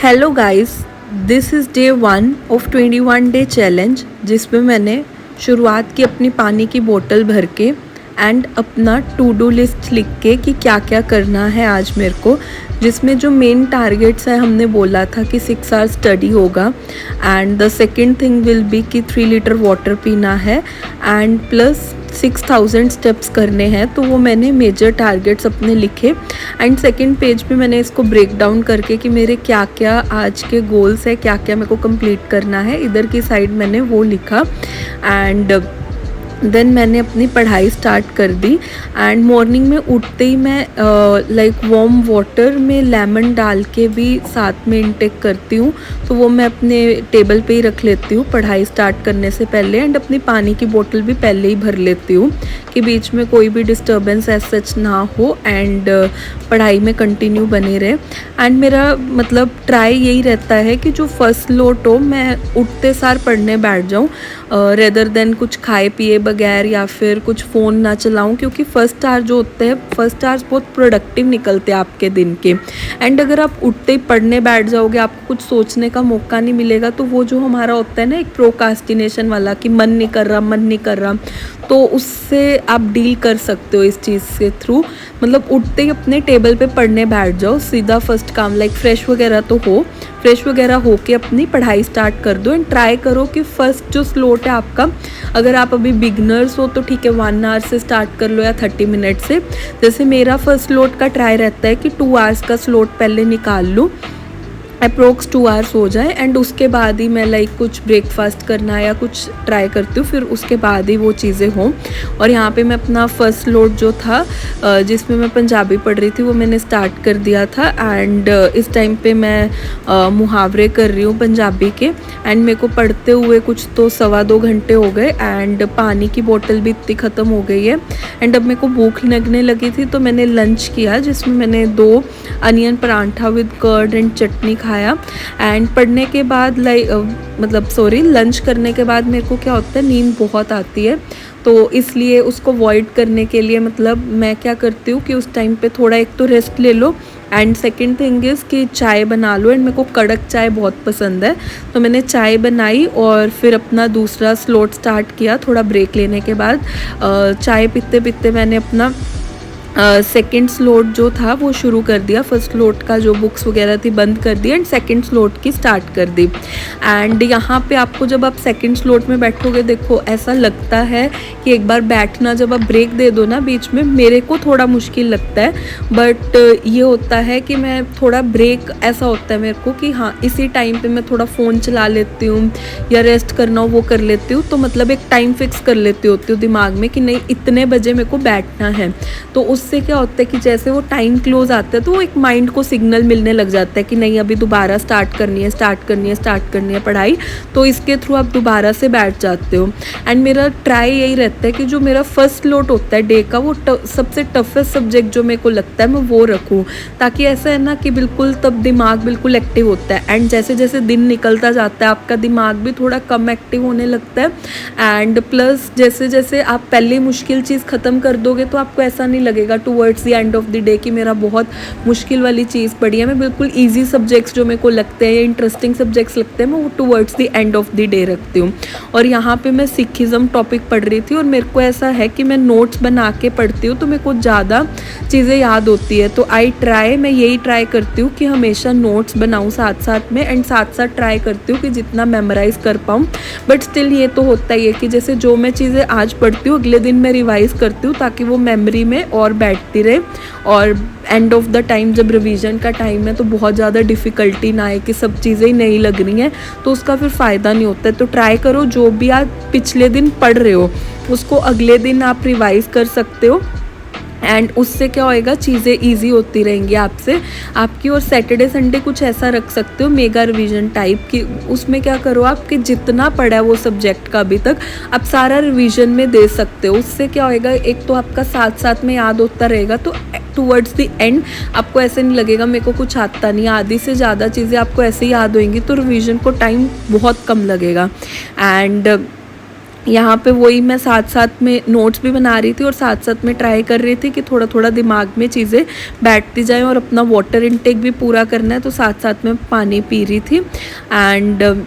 Hello guys, this is day 1 of 21 day challenge, जिसमें मैंने शुरुआत की अपनी पानी की बोतल भर के एंड अपना टू डू लिस्ट लिख के कि क्या क्या करना है आज मेरे को, जिसमें जो मेन टारगेट्स है हमने बोला था कि 6 आवर्स स्टडी होगा and the second thing will be कि 3 लीटर वाटर पीना है एंड प्लस 6000 स्टेप्स करने हैं। तो वो मैंने मेजर टारगेट्स अपने लिखे एंड सेकंड पेज पे मैंने इसको ब्रेक डाउन करके कि मेरे क्या क्या आज के गोल्स है, क्या क्या मेरे को कंप्लीट करना है, इधर की साइड मैंने वो लिखा एंड देन मैंने अपनी पढ़ाई स्टार्ट कर दी। एंड मॉर्निंग में उठते ही मैं लाइक वार्म वाटर में लेमन डाल के भी साथ में इंटेक करती हूँ, तो वो मैं अपने टेबल पे ही रख लेती हूँ पढ़ाई स्टार्ट करने से पहले। एंड अपनी पानी की बोतल भी पहले ही भर लेती हूँ कि बीच में कोई भी डिस्टर्बेंस एज सच ना हो एंड पढ़ाई में कंटिन्यू बने रहे। एंड मेरा मतलब ट्राई यही रहता है कि जो फर्स्ट लोट हो मैं उठते सार पढ़ने बैठ जाऊँ रेदर देन कुछ खाए पिए बगैर या फिर कुछ फ़ोन ना चलाऊं, क्योंकि फर्स्ट आवर जो होते हैं फर्स्ट आवर्स बहुत प्रोडक्टिव निकलते हैं आपके दिन के। एंड अगर आप उठते ही पढ़ने बैठ जाओगे, आपको कुछ सोचने का मौका नहीं मिलेगा, तो वो जो हमारा होता है ना एक प्रोकास्टिनेशन वाला कि मन नहीं कर रहा, तो उससे आप डील कर सकते हो इस चीज़ के थ्रू। मतलब उठते ही अपने टेबल पे पढ़ने बैठ जाओ, सीधा फर्स्ट काम लाइक फ्रेश वगैरह हो के अपनी पढ़ाई स्टार्ट कर दो। एंड ट्राई करो कि फर्स्ट जो स्लॉट है आपका, अगर आप अभी बिगनर्स हो तो ठीक है 1 आवर से स्टार्ट कर लो या 30 मिनट से। जैसे मेरा फर्स्ट स्लॉट का ट्राई रहता है कि 2 आवर्स का स्लॉट पहले निकाल लूँ, अप्रोक्स 2 आवर्स हो जाए एंड उसके बाद ही मैं लाइक कुछ ब्रेकफास्ट करना या कुछ ट्राई करती हूँ, फिर उसके बाद ही वो चीज़ें हों। और यहाँ पे मैं अपना फर्स्ट लोड जो था जिसमें मैं पंजाबी पढ़ रही थी वो मैंने स्टार्ट कर दिया था। एंड इस टाइम पे मैं मुहावरे कर रही हूँ पंजाबी के। एंड मेरे को पढ़ते हुए कुछ तो 1.25 घंटे हो गए एंड पानी की बोतल भी इतनी ख़त्म हो गई है। एंड अब मेरे को भूख लगने लगी थी तो मैंने लंच किया, जिसमें मैंने 2 onion paratha with curd and chutney खाया। एंड पढ़ने के बाद लंच करने के बाद मेरे को क्या होता है, नींद बहुत आती है, तो इसलिए उसको अवॉइड करने के लिए मतलब मैं क्या करती हूँ कि उस टाइम पे थोड़ा एक तो रेस्ट ले लो एंड सेकंड थिंग इज़ कि चाय बना लो। एंड मेरे को कड़क चाय बहुत पसंद है, तो मैंने चाय बनाई और फिर अपना दूसरा स्लॉट स्टार्ट किया थोड़ा ब्रेक लेने के बाद। चाय पीते पीते मैंने अपना सेकेंड स्लॉट जो था वो शुरू कर दिया। फर्स्ट स्लॉट का जो बुक्स वगैरह थी बंद कर दी एंड सेकेंड स्लॉट की स्टार्ट कर दी। एंड यहाँ पे आपको जब आप सेकेंड स्लॉट में बैठोगे, देखो ऐसा लगता है कि एक बार बैठना, जब आप ब्रेक दे दो ना बीच में, मेरे को थोड़ा मुश्किल लगता है, बट ये होता है कि मैं थोड़ा ब्रेक ऐसा होता है मेरे को कि हाँ इसी टाइम पे मैं थोड़ा फ़ोन चला लेती हूँ या रेस्ट करना हो वो कर लेती हूँ। तो मतलब एक टाइम फिक्स कर लेती होती हूँ दिमाग में कि नहीं इतने बजे मेरे को बैठना है। तो उससे क्या होता है कि जैसे वो टाइम क्लोज आता है तो वो एक माइंड को सिग्नल मिलने लग जाता है कि नहीं अभी दोबारा स्टार्ट करनी है पढ़ाई, तो इसके थ्रू आप दोबारा से बैठ जाते हो। एंड मेरा ट्राई यही रहता है कि जो मेरा फर्स्ट लोट होता है डे का, वो सबसे टफेस्ट सब्जेक्ट जो मेरे को लगता है मैं वो रखूँ, ताकि ऐसा है ना कि बिल्कुल तब दिमाग बिल्कुल एक्टिव होता है। एंड जैसे जैसे दिन निकलता जाता है आपका दिमाग भी थोड़ा कम एक्टिव होने लगता है। एंड प्लस जैसे जैसे आप पहले मुश्किल चीज़ ख़त्म कर दोगे तो आपको ऐसा नहीं लगेगा towards the end of the day कि मेरा बहुत मुश्किल वाली चीज़ पड़ी है। मैं बिल्कुल ईजी सब्जेक्ट्स जो मेरे को लगते हैं या इंटरेस्टिंग सब्जेक्ट्स लगते हैं मैं वो towards the end of the day रखती हूँ। और यहाँ पे मैं सिखिज़म टॉपिक पढ़ रही थी और मेरे को ऐसा है कि मैं नोट्स बना के पढ़ती हूँ तो मेरे को ज़्यादा चीज़ें याद होती है। तो मैं यही ट्राई करती हूँ कि हमेशा नोट्स बनाऊँ साथ साथ में एंड साथ साथ ट्राई करती हूँ कि जितना मेमोराइज़ कर पाऊँ। बट स्टिल ये तो होता ही है कि जैसे जो मैं चीज़ें आज पढ़ती हूँ अगले दिन मैं रिवाइज़ करती हूँ ताकि वो मेमोरी में और बैठती रहे और एंड ऑफ द टाइम जब रिवीजन का टाइम है तो बहुत ज़्यादा डिफ़िकल्टी ना आए कि सब चीज़ें ही नहीं लग रही हैं, तो उसका फिर फ़ायदा नहीं होता है। तो ट्राई करो जो भी आप पिछले दिन पढ़ रहे हो उसको अगले दिन आप रिवाइज़ कर सकते हो एंड उससे क्या होएगा, चीज़ें इजी होती रहेंगी आपकी। और सैटरडे संडे कुछ ऐसा रख सकते हो मेगा रिवीजन टाइप की, उसमें क्या करो आपके जितना पढ़ा है वो सब्जेक्ट का अभी तक आप सारा रिवीजन में दे सकते हो। उससे क्या होएगा, एक तो आपका साथ साथ में याद होता रहेगा, तो टूवर्ड्स द एंड आपको ऐसे नहीं लगेगा मेरे को कुछ आता नहीं, आधी से ज़्यादा चीज़ें आपको ऐसे ही याद होंगी, तो रिवीजन को टाइम बहुत कम लगेगा। एंड यहाँ पे वही मैं साथ साथ में नोट्स भी बना रही थी और साथ साथ में ट्राई कर रही थी कि थोड़ा थोड़ा दिमाग में चीज़ें बैठती जाएं और अपना वाटर इनटेक भी पूरा करना है, तो साथ साथ में पानी पी रही थी। एंड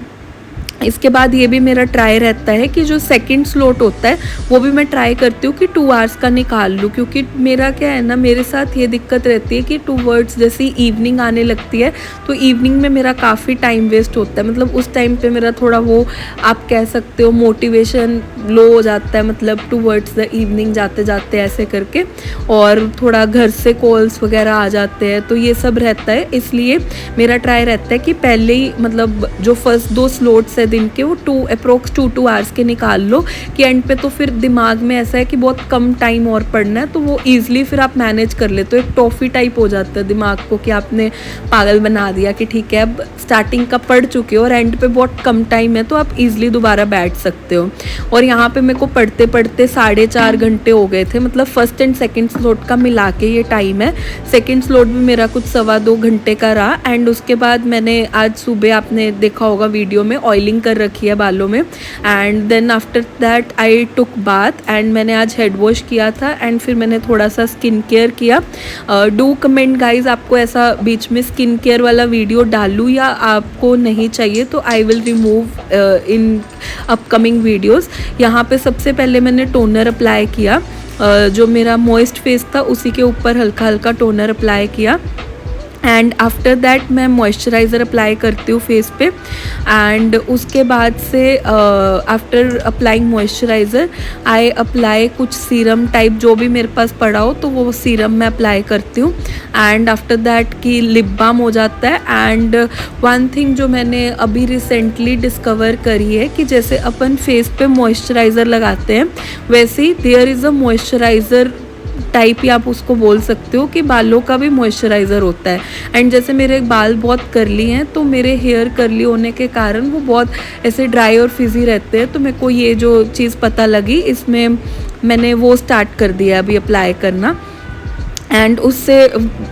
इसके बाद ये भी मेरा ट्राई रहता है कि जो सेकंड स्लॉट होता है वो भी मैं ट्राई करती हूँ कि 2 आवर्स का निकाल लूँ, क्योंकि मेरा क्या है ना, मेरे साथ ये दिक्कत रहती है कि टूवर्ड्स जैसी इवनिंग आने लगती है तो इवनिंग में मेरा काफ़ी टाइम वेस्ट होता है। मतलब उस टाइम पे मेरा थोड़ा वो आप कह सकते हो मोटिवेशन लो हो जाता है, मतलब टूवर्ड्स द इवनिंग जाते जाते ऐसे करके, और थोड़ा घर से कॉल्स वगैरह आ जाते हैं, तो ये सब रहता है। इसलिए मेरा ट्राई रहता है कि पहले ही मतलब जो फर्स्ट 2 स्लॉट्स है दिन के वो अप्रोक्स 2 आवर्स के निकाल लो, कि एंड पे तो फिर दिमाग में ऐसा है कि बहुत कम टाइम और पढ़ना है, तो वो ईजिली फिर आप मैनेज कर लेते हो। एक टॉफ़ी टाइप हो जाता है दिमाग को कि आपने पागल बना दिया कि ठीक है अब स्टार्टिंग का पढ़ चुके हो और एंड पे बहुत कम टाइम है, तो आप ईजिली दोबारा बैठ सकते हो। और यहाँ पे मेरे को पढ़ते पढ़ते 4.5 घंटे हो गए थे, मतलब फर्स्ट एंड सेकेंड स्लॉट का मिला के ये टाइम है। सेकेंड स्लॉट भी मेरा कुछ 2.25 घंटे का रहा। एंड उसके बाद मैंने आज सुबह आपने देखा होगा वीडियो में ऑयलिंग कर रखी है बालों में, and then after that I took bath एंड मैंने आज हेड वॉश किया था एंड फिर मैंने थोड़ा सा स्किन केयर किया। डू कमेंट गाइज, आपको ऐसा बीच में स्किन केयर वाला वीडियो डालूँ या आपको नहीं चाहिए, तो I will remove in upcoming videos. यहाँ पे सबसे पहले मैंने टोनर अप्लाई किया, जो मेरा मॉइस्ट फेस था उसी के ऊपर हल्का हल्का टोनर अप्लाई किया। एंड आफ्टर दैट मैं मॉइस्चराइज़र अप्लाई करती हूँ फेस पे। एंड उसके बाद से after applying moisturiser I apply कुछ सीरम टाइप जो भी मेरे पास पड़ा हो, तो वो सीरम मैं अप्लाई करती हूँ। एंड आफ्टर दैट की लिप बाम हो जाता है। एंड वन थिंग जो मैंने अभी रिसेंटली डिस्कवर करी है कि जैसे अपन फेस पे मॉइस्चराइज़र लगाते हैं वैसे ही there is a moisturiser type ही आप उसको बोल सकते हो कि बालों का भी मॉइस्चराइज़र होता है। एंड जैसे मेरे बाल बहुत करली हैं, तो मेरे हेयर करली होने के कारण वो बहुत ऐसे ड्राई और फिजी रहते हैं, तो मेरे को ये जो चीज़ पता लगी इसमें मैंने वो स्टार्ट कर दिया अभी अप्लाई करना। एंड उससे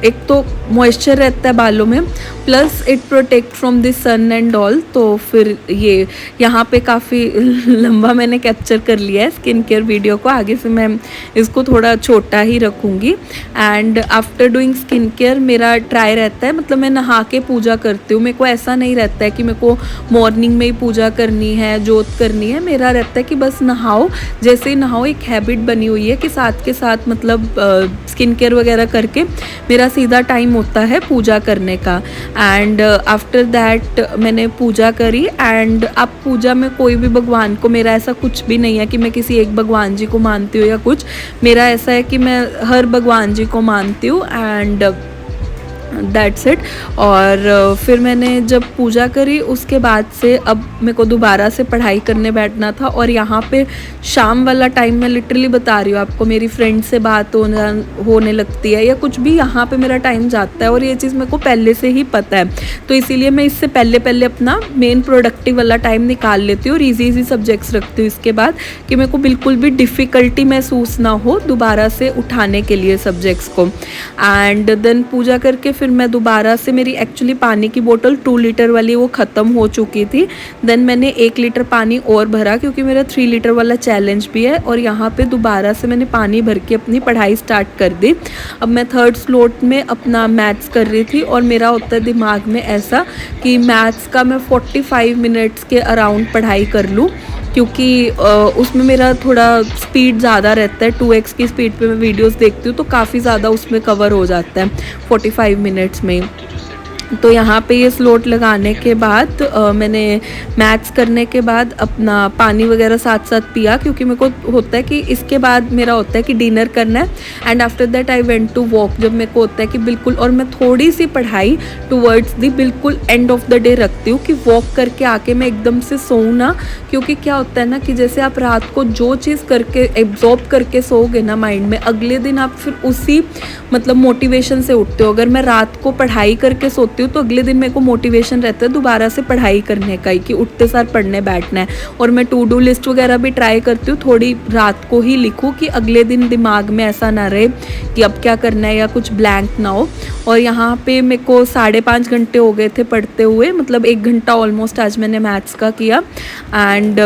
एक तो मॉइस्चर रहता है बालों में, plus it protect from the sun and all. तो फिर ये यहाँ पे काफ़ी लंबा मैंने कैप्चर कर लिया है स्किन केयर वीडियो को, आगे से मैं इसको थोड़ा छोटा ही रखूँगी। And after doing skin care मेरा ट्राई रहता है, मतलब मैं नहा के पूजा करती हूँ। मेरे को ऐसा नहीं रहता है कि मेरे को मॉर्निंग में ही पूजा करनी है, जोत करनी है। मेरा रहता है कि बस नहाओ, जैसे ही नहाओ एक हैबिट बनी हुई है कि साथ के साथ मतलब स्किन केयर वगैरह करके मेरा सीधा टाइम होता है पूजा करने का। एंड आफ्टर दैट मैंने पूजा करी। एंड अब पूजा में कोई भी भगवान को, मेरा ऐसा कुछ भी नहीं है कि मैं किसी एक भगवान जी को मानती हूँ या कुछ, मेरा ऐसा है कि मैं हर भगवान जी को मानती हूँ। And that's it. और फिर मैंने जब पूजा करी उसके बाद से अब मेरे को दोबारा से पढ़ाई करने बैठना था। और यहाँ पे शाम वाला टाइम मैं लिटरली बता रही हूँ आपको, मेरी फ्रेंड से बात होने लगती है या कुछ भी, यहाँ पे मेरा टाइम जाता है और ये चीज़ मेरे को पहले से ही पता है, तो इसीलिए मैं इससे पहले अपना मेन प्रोडक्टिव वाला टाइम निकाल लेती हूँ और ईजी सब्जेक्ट्स रखती हूँ इसके बाद, कि मेरे को बिल्कुल भी डिफ़िकल्टी महसूस ना हो दोबारा से उठाने के लिए सब्जेक्ट्स को। एंड देन पूजा करके फिर मैं दोबारा से, मेरी एक्चुअली पानी की बोतल 2 लीटर वाली वो ख़त्म हो चुकी थी। देन मैंने 1 लीटर पानी और भरा क्योंकि मेरा 3 लीटर वाला चैलेंज भी है। और यहाँ पे दोबारा से मैंने पानी भर के अपनी पढ़ाई स्टार्ट कर दी। अब मैं 3rd स्लॉट में अपना मैथ्स कर रही थी और मेरा होता है दिमाग में ऐसा कि मैथ्स का मैं 45 मिनट्स के अराउंड पढ़ाई कर लूँ, क्योंकि उसमें मेरा थोड़ा स्पीड ज़्यादा रहता है, 2x की स्पीड पे मैं वीडियोस देखती हूँ, तो काफ़ी ज़्यादा उसमें कवर हो जाता है 45 मिनट्स में। तो यहाँ पे ये स्लॉट लगाने के बाद मैंने मैथ्स करने के बाद अपना पानी वगैरह साथ साथ पिया, क्योंकि मेरे को होता है कि इसके बाद मेरा होता है कि डिनर करना है। And after that I went to walk, जब मेरे को होता है कि बिल्कुल, और मैं थोड़ी सी पढ़ाई टूवर्ड्स दी बिल्कुल एंड ऑफ द डे रखती हूँ कि वॉक करके आके मैं एकदम से सोऊँ ना, क्योंकि क्या होता है ना कि जैसे आप रात को जो चीज़ करके एब्जॉर्ब करके सोओगे ना माइंड में, अगले दिन आप फिर उसी मतलब मोटिवेशन से उठते हो। अगर मैं रात को पढ़ाई करके सोती हूँ तो अगले दिन मेरे को मोटिवेशन रहता है दोबारा से पढ़ाई करने का ही, कि उठते सार पढ़ने बैठना है। और मैं टू डू लिस्ट वगैरह भी ट्राई करती हूँ थोड़ी रात को ही लिखूँ, कि अगले दिन दिमाग में ऐसा ना रहे कि अब क्या करना है या कुछ ब्लैंक ना हो। और यहाँ पे मेरे को 5.5 घंटे हो गए थे पढ़ते हुए, मतलब 1 घंटा ऑलमोस्ट आज मैंने मैथ्स का किया। एंड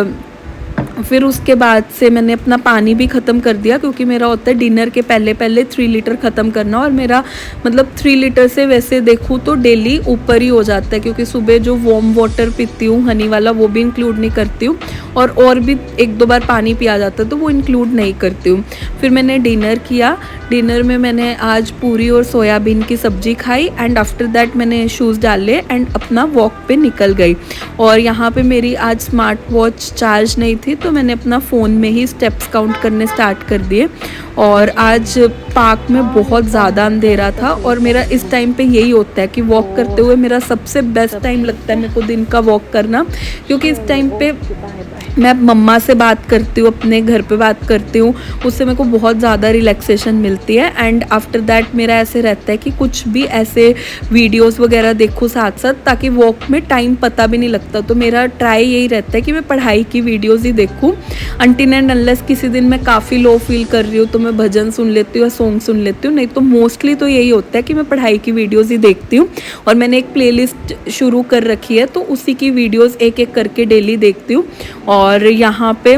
फिर उसके बाद से मैंने अपना पानी भी ख़त्म कर दिया, क्योंकि मेरा होता है डिनर के पहले पहले 3 लीटर ख़त्म करना। और मेरा मतलब 3 लीटर से वैसे देखूँ तो डेली ऊपर ही हो जाता है, क्योंकि सुबह जो वार्म वाटर पीती हूँ हनी वाला वो भी इंक्लूड नहीं करती हूँ, और भी 1-2 बार पानी पिया जाता है तो वो इंक्लूड नहीं करती हूँ। फिर मैंने डिनर किया। डिनर में मैंने आज पूरी और सोयाबीन की सब्ज़ी खाई एंड आफ्टर दैट मैंने शूज़ डाले एंड अपना वॉक पे निकल गई। और यहाँ पे मेरी आज स्मार्ट वॉच चार्ज नहीं थी, तो मैंने अपना फ़ोन में ही स्टेप्स काउंट करने स्टार्ट कर दिए। और आज पार्क में बहुत ज़्यादा अंधेरा था, और मेरा इस टाइम पे यही होता है कि वॉक करते हुए मेरा सबसे बेस्ट टाइम लगता है मेरे को दिन का वॉक करना, क्योंकि इस टाइम पे मैं मम्मा से बात करती हूँ, अपने घर पे बात करती हूँ, उससे मेरे को बहुत ज़्यादा रिलैक्सेशन मिलती है। एंड आफ्टर दैट मेरा ऐसे रहता है कि कुछ भी ऐसे वीडियोस वगैरह देखूँ साथ साथ, ताकि वॉक में टाइम पता भी नहीं लगता। तो मेरा ट्राई यही रहता है कि मैं पढ़ाई की वीडियोज़ ही देखूँ, अनटिल एंड अनलेस किसी दिन मैं काफ़ी लो फील कर रही हूँ तो मैं भजन सुन लेती हूँ या सॉन्ग सुन लेती हूँ, नहीं तो मोस्टली तो यही होता है कि मैं पढ़ाई की वीडियोज़ ही देखती हूँ। और मैंने एक प्लेलिस्ट शुरू कर रखी है, तो उसी की वीडियोज़ एक एक करके डेली देखती हूँ। और यहाँ पे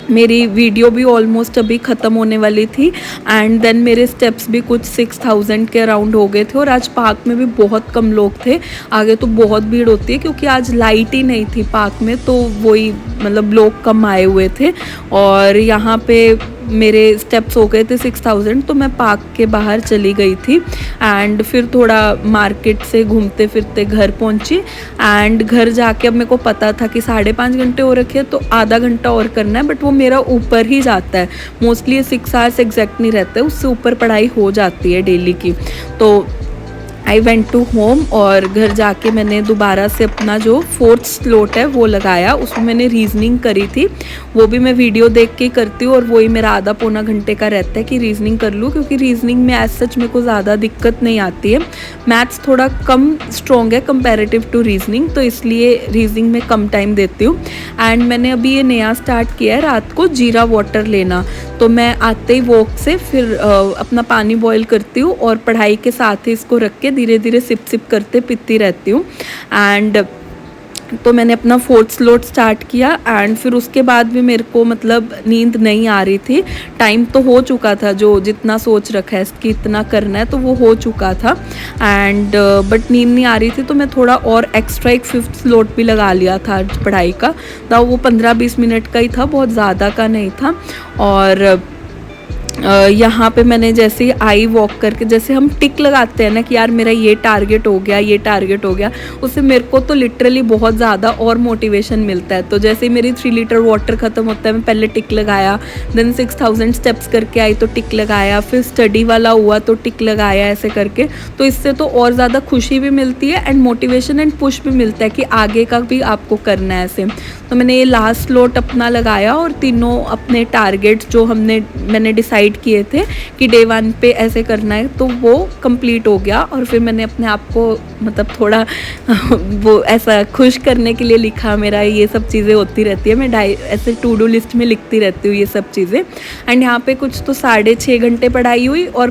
मेरी वीडियो भी ऑलमोस्ट अभी ख़त्म होने वाली थी एंड देन मेरे स्टेप्स भी कुछ 6000 के अराउंड हो गए थे। और आज पार्क में भी बहुत कम लोग थे, आगे तो बहुत भीड़ होती है क्योंकि आज लाइट ही नहीं थी पार्क में, तो वही मतलब लोग कम आए हुए थे। और यहाँ पे मेरे स्टेप्स हो गए थे 6000, तो मैं पार्क के बाहर चली गई थी एंड फिर थोड़ा मार्केट से घूमते फिरते घर पहुंची। एंड घर जाके अब मेरे को पता था कि 5.5 घंटे हो रखे हैं, तो आधा घंटा और करना है, बट वो मेरा ऊपर ही जाता है मोस्टली, 6 आवर्स एग्जैक्ट नहीं रहता है, उससे ऊपर पढ़ाई हो जाती है डेली की। तो आई वेंट टू होम और घर जाके मैंने दोबारा से अपना जो 4th स्लॉट है वो लगाया, उसमें मैंने रीजनिंग करी थी, वो भी मैं वीडियो देख के करती हूँ और वही मेरा आधा पौना घंटे का रहता है कि रीजनिंग कर लूँ, क्योंकि रीजनिंग में एज सच मेरे को ज़्यादा दिक्कत नहीं आती है। मैथ्स थोड़ा कम स्ट्रॉन्ग है कंपेरेटिव टू रीजनिंग, तो इसलिए रीजनिंग में कम टाइम देती हूँ। एंड मैंने अभी ये नया स्टार्ट किया है रात को जीरा वाटर लेना, तो मैं आते ही वॉक से फिर अपना पानी बॉईल करती हूँ और पढ़ाई के साथ ही इसको रख के धीरे धीरे सिप सिप करते पीती रहती हूँ। एंड तो मैंने अपना 4th स्लॉट स्टार्ट किया एंड फिर उसके बाद भी मेरे को मतलब नींद नहीं आ रही थी। टाइम तो हो चुका था, जो जितना सोच रखा है कि इतना करना है तो वो हो चुका था एंड बट नींद नहीं आ रही थी, तो मैं थोड़ा और एक्स्ट्रा एक 5th स्लॉट भी लगा लिया था पढ़ाई का, तो वो 15-20 मिनट का ही था, बहुत ज़्यादा का नहीं था। और यहाँ पे मैंने जैसे ही आई वॉक करके, जैसे हम टिक लगाते हैं ना कि यार मेरा ये टारगेट हो गया, ये टारगेट हो गया, उससे मेरे को तो लिटरली बहुत ज़्यादा और मोटिवेशन मिलता है। तो जैसे ही मेरी 3 लीटर वाटर ख़त्म होता है, मैं पहले टिक लगाया, देन 6000 स्टेप्स करके आई तो टिक लगाया, फिर स्टडी वाला हुआ तो टिक लगाया, ऐसे करके। तो इससे तो और ज़्यादा खुशी भी मिलती है एंड मोटिवेशन एंड पुश भी मिलता है कि आगे का भी आपको करना है ऐसे। तो मैंने ये लास्ट स्लॉट अपना लगाया और तीनों अपने टारगेट्स जो मैंने डिसाइड किए थे कि डे 1 पे ऐसे करना है, तो वो कंप्लीट हो गया। और फिर मैंने अपने आप को मतलब थोड़ा वो ऐसा खुश करने के लिए लिखा, मेरा ये सब चीज़ें होती रहती है, मैं ऐसे टू डू लिस्ट में लिखती रहती हूँ ये सब चीज़ें। एंड यहाँ पे कुछ तो 6.5 घंटे पढ़ाई हुई और